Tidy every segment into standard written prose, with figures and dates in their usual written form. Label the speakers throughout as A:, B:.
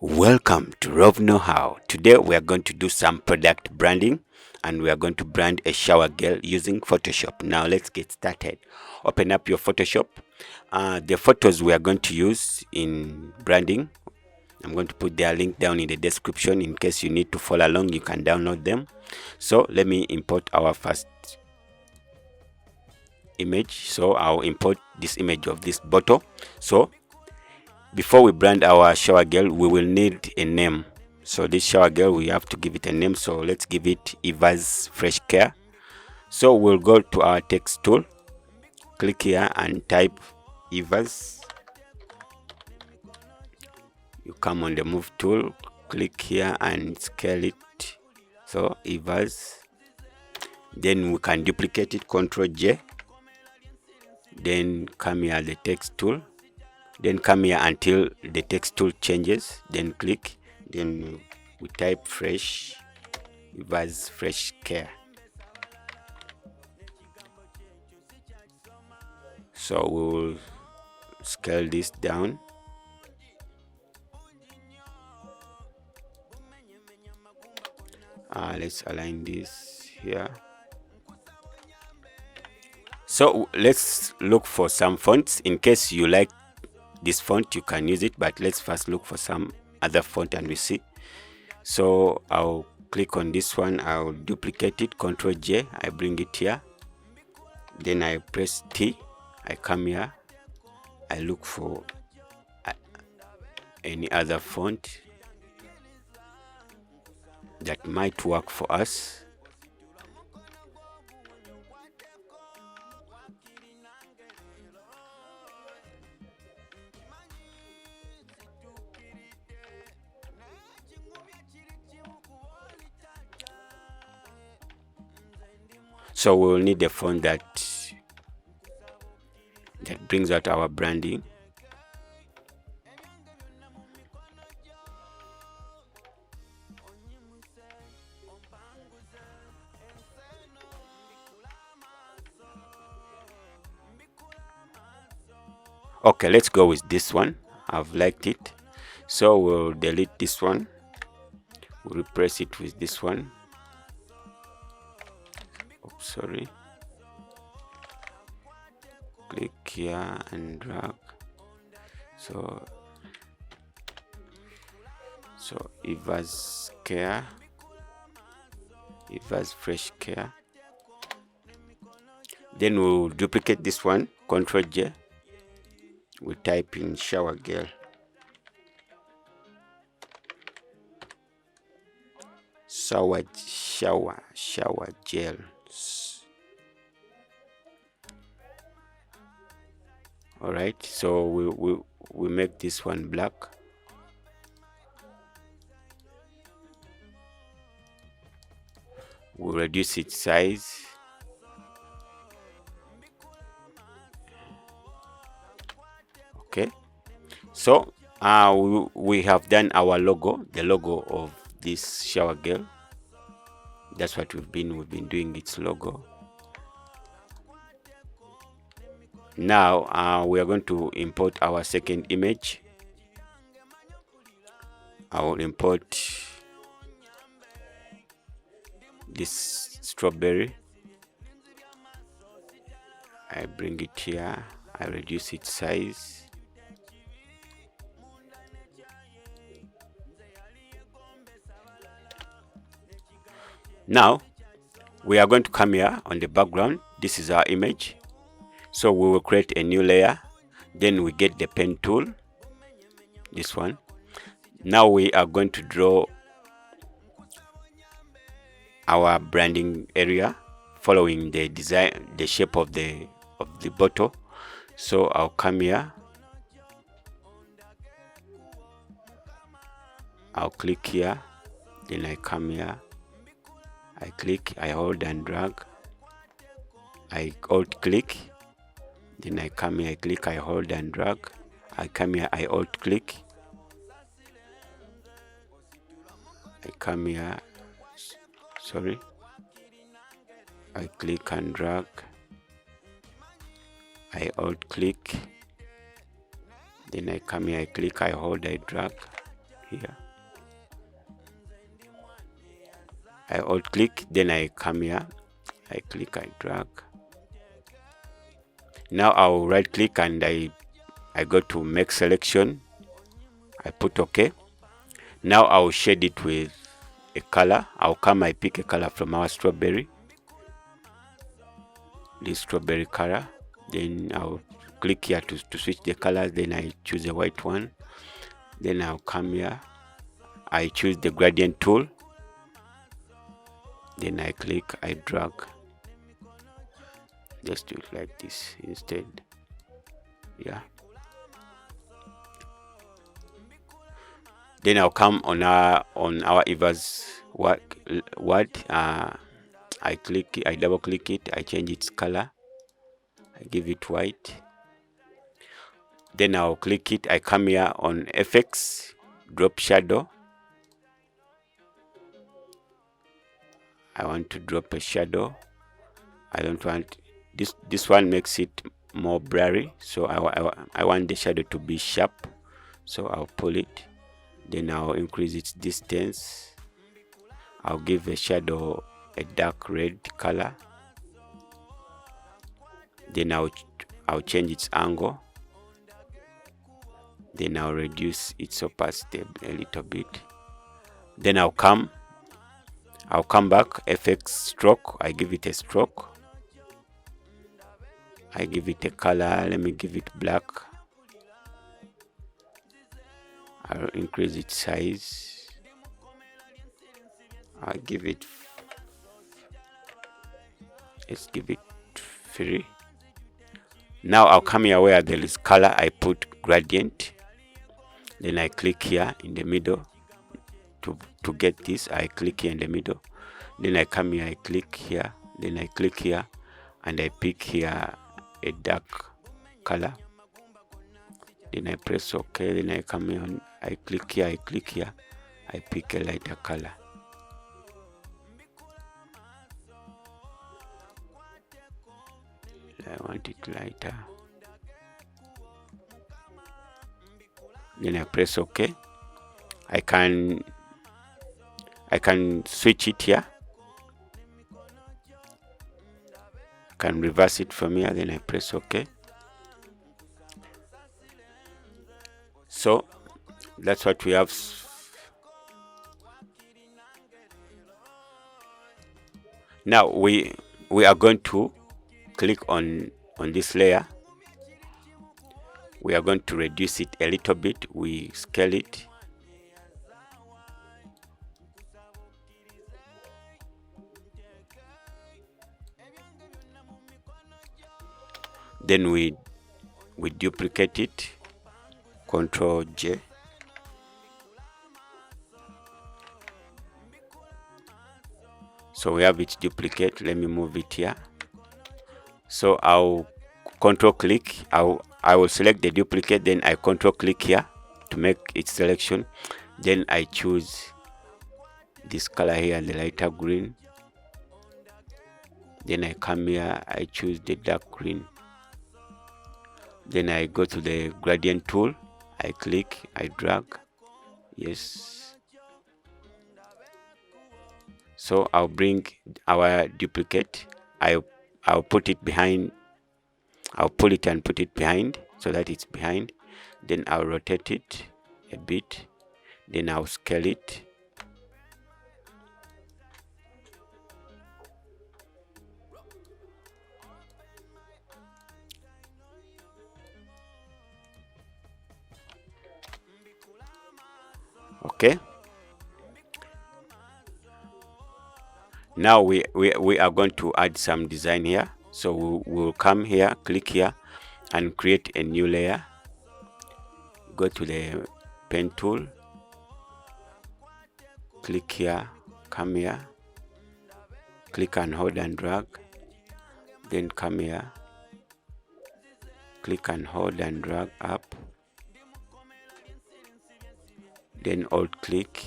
A: Welcome to Rove Know. Today we are going to do some product branding and we are going to brand a shower gel using Photoshop. Now let's get started. Open up your Photoshop. The photos we are going to use in branding, I'm going to put their link down in the description. In case you need to follow along, you can download them. So let me import our first image. So I'll import this image of this bottle. So before we brand our shower gel, we will need a name. So this shower gel, we have to give it a name. So let's give it Eva's Fresh Care. So we'll go to our text tool, click here and type Eva's. You come on the move tool, click here and scale it. So Eva's. Then we can duplicate it, Ctrl J. Then come here the text tool. Then come here until the text tool changes, then click, then we type fresh, Eva's Fresh Care. So we will scale this down. Let's align this here. So let's look for some fonts. In case you like this font, you can use it, but let's first look for some other font and we see. So I'll click on this one, I'll duplicate it, Ctrl J, I bring it here, then I press T, I come here, I look for any other font that might work for us. So we will need a font that brings out our branding. Okay, let's go with this one. I've liked it. So we'll delete this one. We'll replace it with this one. Oops, sorry. Click here and drag. So Eva's Care, Eva's Fresh Care. Then we'll duplicate this one, Ctrl J. We type in shower gel. Shower gel. All right, so we make this one black. We'll reduce its size. Okay, so we have done our logo, the logo of this shower gel. That's what we've been doing, its logo. Now we are going to import our second image. I will import this strawberry. I bring it here, I reduce its size. Now we are going to come here on the background. This is our image. So we will create a new layer. Then we get the pen tool, this one. Now we are going to draw our branding area following the design, the shape of the bottle. So I'll come here, I'll click here, then I come here, I click, I hold and drag, I alt click, then I come here, I click, I hold and drag, I come here, I alt click, I come here, sorry, I click and drag, I alt click, then I come here, I click, I hold, I drag, here. I alt click, then I come here, I click, I drag. Now I'll right click and I go to make selection. I put OK. Now I'll shade it with a color. I'll come, I pick a color from our strawberry, this strawberry color. Then I'll click here to switch the colors. Then I choose a white one. Then I'll come here, I choose the gradient tool. Then I click, I drag. Just do it like this instead. Yeah. Then I'll come on our Eva's word. I click, I double click it, I change its color, I give it white. Then I'll click it, I come here on FX, drop shadow. I want to drop a shadow. I don't want this one makes it more blurry, so I want the shadow to be sharp, so I'll pull it. Then I'll increase its distance. I'll give a shadow a dark red color. Then I'll change its angle. Then I'll reduce its opacity a little bit. Then I'll come back, FX stroke, I give it a stroke. I give it a color, let me give it black. I'll increase its size. I'll give it, let's give it 3. Now I'll come here where there is color, I put gradient. Then I click here in the middle. To get this, I click here in the middle. Then I come here, I click here. Then I click here and I pick here a dark color. Then I press OK. Then I come here, I click here, I pick a lighter color. I want it lighter. Then I press OK. I can switch it here. I can reverse it from here. Then I press OK. So that's what we have. Now we are going to click on this layer. We are going to reduce it a little bit. We scale it. Then we duplicate it. Control J. So we have its duplicate. Let me move it here. So I'll control click. I will select the duplicate, then I control click here to make its selection. Then I choose this color here, the lighter green. Then I come here, I choose the dark green. Then I go to the gradient tool, I click, I drag. Yes. So I'll bring our duplicate. I'll put it behind. I'll pull it and put it behind so that it's behind. Then I'll rotate it a bit. Then I'll scale it. Okay. Now we are going to add some design here. So we'll come here, click here, and create a new layer. Go to the pen tool, click here, come here, click and hold and drag. Then come here, click and hold and drag up. Then alt click,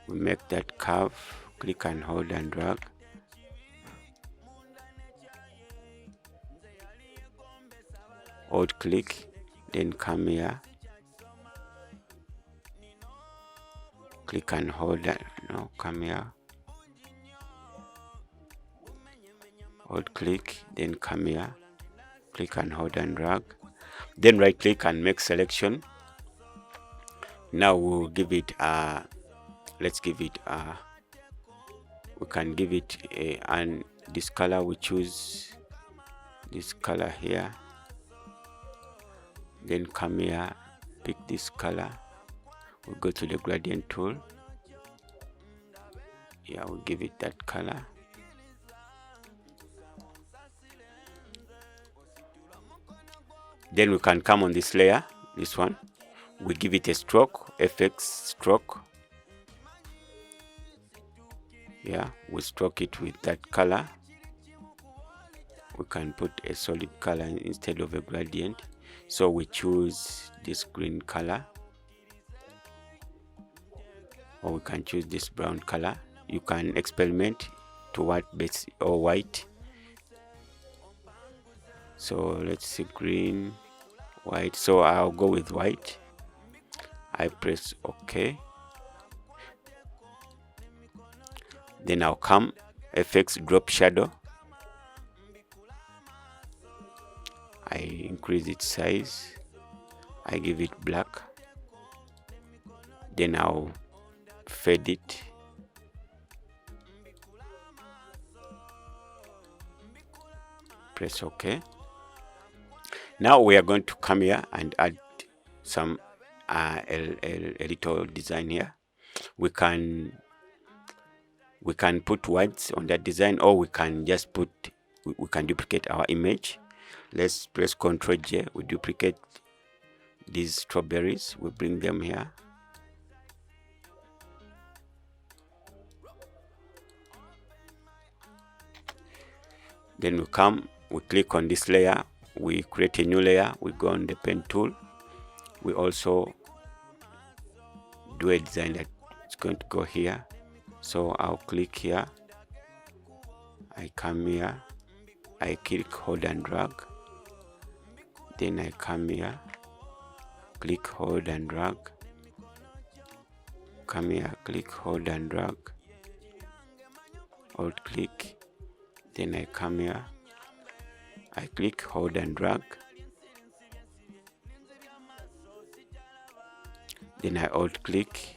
A: we make that curve, click and hold and drag. Alt click, then come here, click and hold that. No, come here, hold click, then come here, click and hold and drag, then right click and make selection. Now we'll give it let's give it we can give it and this color, we choose this color here, then come here, pick this color, we'll go to the gradient tool. Yeah, we'll give it that color. Then we can come on this layer, this one, we give it a stroke, FX stroke. Yeah, we stroke it with that color. We can put a solid color instead of a gradient, so we choose this green color, or we can choose this brown color. You can experiment to what base or white. So let's see, green, white. So I'll go with white. I press OK. Then I'll come FX drop shadow. I increase its size. I give it black. Then I'll fade it. Press OK. Now we are going to come here and add some a little design here. We can put words on that design, or we can just put, we can duplicate our image. Let's press Ctrl J. We duplicate these strawberries, we bring them here. Then we come, we click on this layer, we create a new layer, we go on the pen tool, we also do a design that's going to go here. So I'll click here, I come here, I click, hold and drag, then I come here, click, hold and drag, come here, click, hold and drag, hold click, then I come here, I click, hold and drag, then I hold click,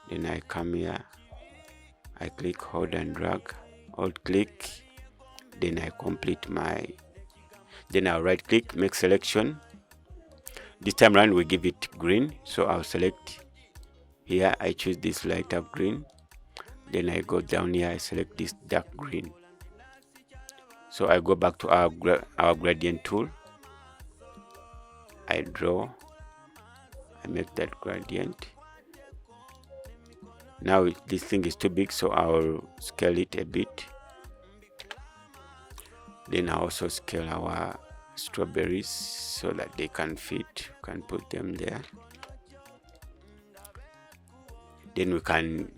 A: then I come here, I click, hold and drag, hold click, then I complete my, then I'll right click, make selection. This time around we give it green, so I'll select here, I choose this light up green, then I go down here, I select this dark green. So I go back to our gradient tool, I draw, I make that gradient. Now this thing is too big, so I'll scale it a bit. Then I also scale our strawberries so that they can fit. We can put them there. Then we can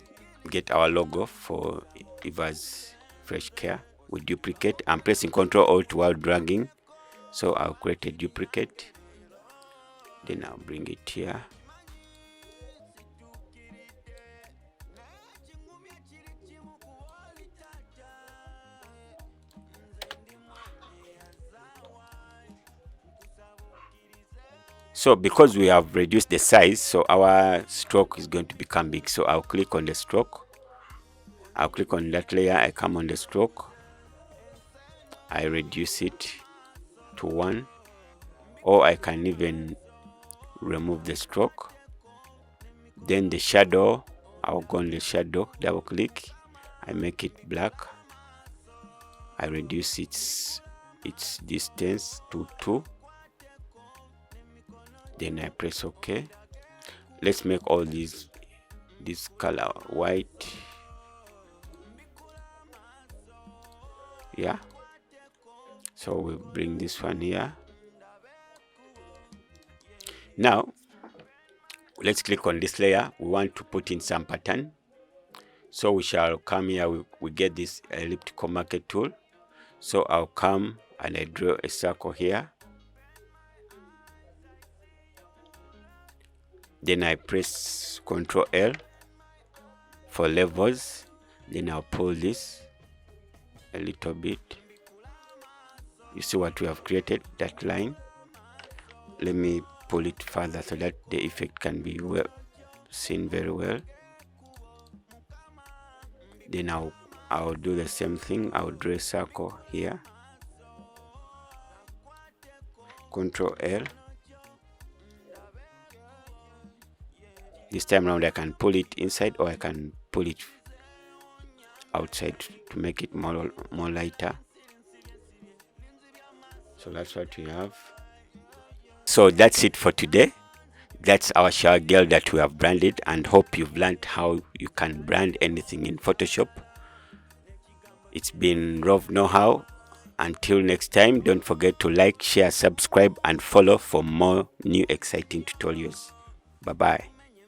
A: get our logo for Eva's Fresh Care. We duplicate. I'm pressing Ctrl Alt while dragging, so I'll create a duplicate. Then I'll bring it here. So because we have reduced the size, so our stroke is going to become big. So I'll click on the stroke, I'll click on that layer, I come on the stroke, I reduce it to 1, or I can even remove the stroke. Then the shadow, I'll go on the shadow, double click, I make it black, I reduce its distance to 2, then I press OK. Let's make all this color white. Yeah, so we bring this one here. Now let's click on this layer. We want to put in some pattern, so we shall come here, we get this elliptical marker tool. So I'll come and I draw a circle here, then I press Ctrl L, for levels. Then I'll pull this a little bit. You see what we have created, that line. Let me pull it further so that the effect can be seen very well. Then I'll do the same thing. I'll draw a circle here. Control L. This time around I can pull it inside, or I can pull it outside to make it more lighter. So that's what we have. So that's it for today. That's our shower gel that we have branded, and hope you've learned how you can brand anything in Photoshop. It's been Rove Know How. Until next time, don't forget to like, share, subscribe, and follow for more new exciting tutorials. Bye bye.